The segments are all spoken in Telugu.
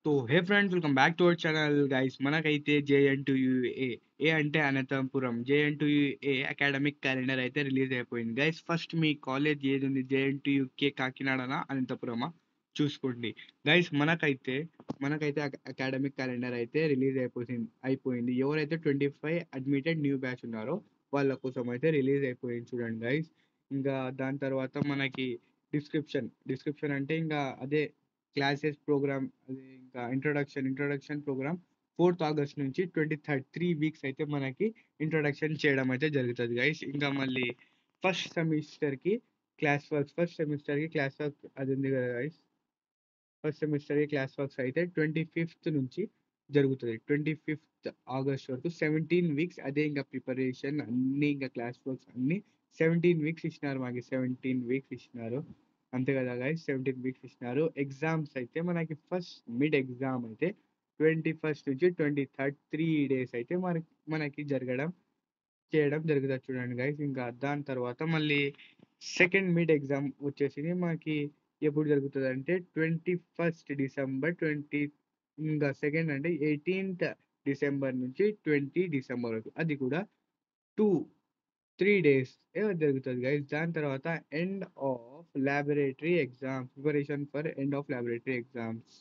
So hey friends, welcome back to our channel guys. మనకైతే జేఎన్టీయూఏ ఏ అంటే అనంతపురం జేఎన్టీయూఏ అకాడమిక్ క్యాలెండర్ అయితే రిలీజ్ అయిపోయింది గైస్. ఫస్ట్ మీ కాలేజ్ ఏది ఉంది, జేఎన్టీయూకే కాకినాడనా అనంతపురమా చూసుకోండి గైస్. మనకైతే అకాడమిక్ క్యాలెండర్ అయితే రిలీజ్ అయిపోయింది. ఎవరైతే 25 అడ్మిటెడ్ న్యూ బ్యాచ్ ఉన్నారో వాళ్ళ కోసం అయితే రిలీజ్ అయిపోయింది చూడండి గైస్. ఇంకా దాని తర్వాత మనకి డిస్క్రిప్షన్ అంటే ఇంకా అదే క్లాసెస్ ప్రోగ్రామ్, అది ఇంకా ఇంట్రొడక్షన్ ప్రోగ్రామ్ 4th ఆగస్ట్ నుంచి 23rd 3 వీక్స్ అయితే మనకి ఇంట్రొడక్షన్ చేయడం అయితే జరుగుతుంది గైస్. ఇంకా మళ్ళీ ఫస్ట్ సెమిస్టర్కి క్లాస్ వర్క్ అది ఉంది కదా గైస్. ఫస్ట్ సెమిస్టర్కి క్లాస్ వర్క్స్ అయితే 25th నుంచి జరుగుతుంది. 25th ఆగస్ట్ వరకు 17 వీక్స్. అదే ఇంకా ప్రిపరేషన్ అన్ని ఇంకా క్లాస్ వర్క్స్ అన్ని 17 వీక్స్ ఇచ్చినారు మాకు. 17 వీక్స్ ఇచ్చినారు అంతే కదా గైస్. 17 వీక్స్ ఇచ్చినారు. ఎగ్జామ్స్ అయితే మనకి ఫస్ట్ మిడ్ ఎగ్జామ్ అయితే 21st నుంచి 23rd 3 days అయితే మనకి చేయడం జరుగుతుంది చూడండి గైస్. ఇంకా దాని తర్వాత మళ్ళీ సెకండ్ మిడ్ ఎగ్జామ్ వచ్చేసి మనకి ఎప్పుడు జరుగుతుంది అంటే 21st డిసెంబర్ ఇంకా సెకండ్ అంటే 18th డిసెంబర్ నుంచి 20 డిసెంబర్ వరకు. అది కూడా 3 days జరుగుతుంది గైస్. దాని తర్వాత end of laboratory exams, preparation for end of laboratory exams.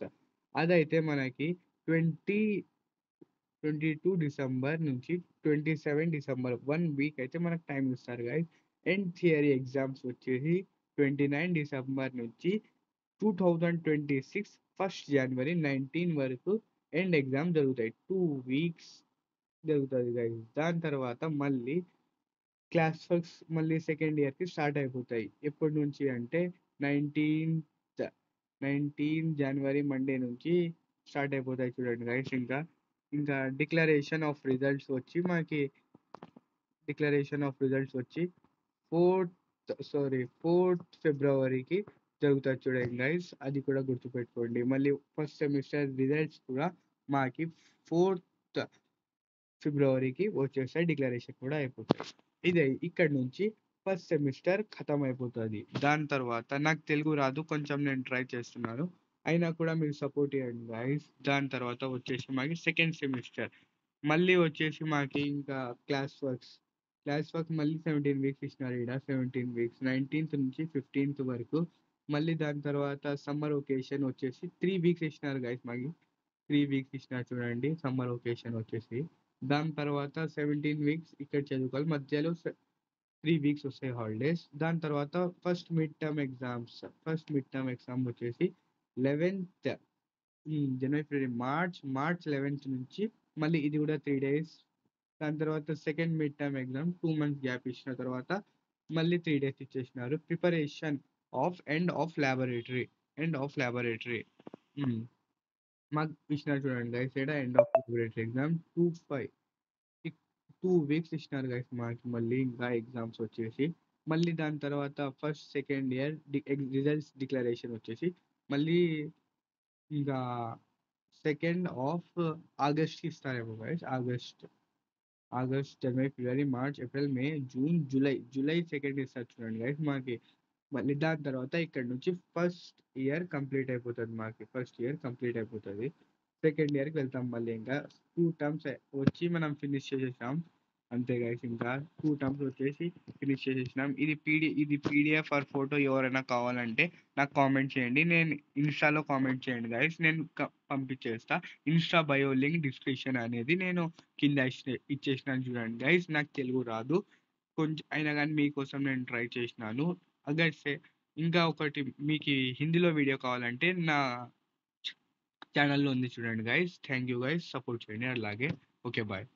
అదైతే మనకి 22 డిసెంబర్ నుంచి 27 డిసెంబర్ 1 వీక్ అయితే మనకు టైం ఇస్తారు గైస్. అండ్ థియరీ ఎగ్జామ్స్ వచ్చేసి 29 డిసెంబర్ నుంచి 2026 1st జనవరి 19 వరకు ఎండ్ ఎగ్జామ్ జరుగుతాయి. 2 వీక్స్ జరుగుతుంది గైస్. దాని తర్వాత మళ్ళీ క్లాస్ వర్క్స్ మళ్ళీ సెకండ్ ఇయర్కి స్టార్ట్ అయిపోతాయి. ఎప్పటి నుంచి అంటే 19th 19 జనవరి మండే నుంచి స్టార్ట్ అయిపోతాయి చూడండి గైస్. ఇంకా డిక్లరేషన్ ఆఫ్ రిజల్ట్స్ వచ్చి 4th ఫిబ్రవరికి జరుగుతుంది చూడండి గైస్. అది కూడా గుర్తుపెట్టుకోండి. మళ్ళీ ఫస్ట్ సెమిస్టర్ రిజల్ట్స్ కూడా మాకి 4th ఫిబ్రవరికి వచ్చేస్తాయి. డిక్లరేషన్ కూడా అయిపోతాయి. ఇదే ఇక్కడ నుంచి ఫస్ట్ సెమిస్టర్ ఖతం అయిపోతుంది. దాని తర్వాత నాకు తెలుగు రాదు, కొంచెం నేను ట్రై చేస్తున్నాను, అయినా కూడా మీరు సపోర్ట్ చేయండి గైస్. దాని తర్వాత వచ్చేసి మాకి సెకండ్ సెమిస్టర్ మళ్ళీ వచ్చేసి మాకి ఇంకా క్లాస్ వర్క్ మళ్ళీ 17 వీక్స్ ఇచ్చినారు. ఇక్కడ 17 వీక్స్ 19th నుంచి 15th వరకు. మళ్ళీ దాని తర్వాత సమ్మర్ ఒకేషన్ వచ్చేసి 3 వీక్స్ ఇచ్చినారు గైస్ మాకి. 3 వీక్స్ ఇచ్చినారు చూడండి సమ్మర్ ఒకేషన్ వచ్చేసి. దాని తర్వాత 17 వీక్స్ ఇక్కడ చదువుకోవాలి, మధ్యలో 3 వీక్స్ వస్తాయి హాలిడేస్. దాని తర్వాత ఫస్ట్ మిడ్ టర్మ్ ఎగ్జామ్ వచ్చేసి 11th జనవరి, ఫిబ్రవరి, మార్చ్ 11th నుంచి మళ్ళీ ఇది కూడా 3 days. దాని తర్వాత second mid term exam 2 months gap ఇచ్చిన తర్వాత మళ్ళీ 3 days ఇచ్చేసినారు. Preparation of end of laboratory మాకు ఇచ్చినారు చూడండి గైస్. ఇక్కడ end of laboratory exam 2 weeks ఇచ్చినారు గైస్ మాకు. మళ్ళీ ఇంకా ఎగ్జామ్స్ వచ్చేసి మళ్ళీ దాని తర్వాత first second year results declaration వచ్చేసి మళ్ళీ ఇంకా 2nd ఆఫ్ ఆగస్ట్ ఇస్తారేమో గైస్. ఆగస్ట్, జనవరి, ఫిబ్రవరి, March, April, May, June, July 2nd ఇస్తారు చూడండి గైస్ మాకి. మళ్ళీ దాని తర్వాత ఇక్కడ నుంచి ఫస్ట్ ఇయర్ కంప్లీట్ అయిపోతుంది. సెకండ్ ఇయర్కి వెళ్తాం. మళ్ళీ ఇంకా 2 terms వచ్చి మనం ఫినిష్ చేసేసాం అంతే గైస్. ఇంకా 2 terms వచ్చేసి ఫినిష్ చేసేసినాం. ఇది పీడిఎఫ్ ఆర్ ఫోటో ఎవరైనా కావాలంటే నాకు కామెంట్ చేయండి. నేను ఇన్స్టాలో కామెంట్ చేయండి గైస్, నేను పంపించేస్తా. ఇన్స్టా బయో లింక్ డిస్క్రిప్షన్ అనేది నేను కింద ఇచ్చేసినాను చూడండి గైస్. నాకు తెలుగు రాదు కొంచెం, అయినా కానీ మీకోసం నేను ట్రై చేసినాను. అగర్సే ఇంకా ఒకటి మీకు హిందీలో వీడియో కావాలంటే నా ఛానల్లో ఉంది చూడండి guys. Thank you guys, support చేయండి అలాగే. Okay bye.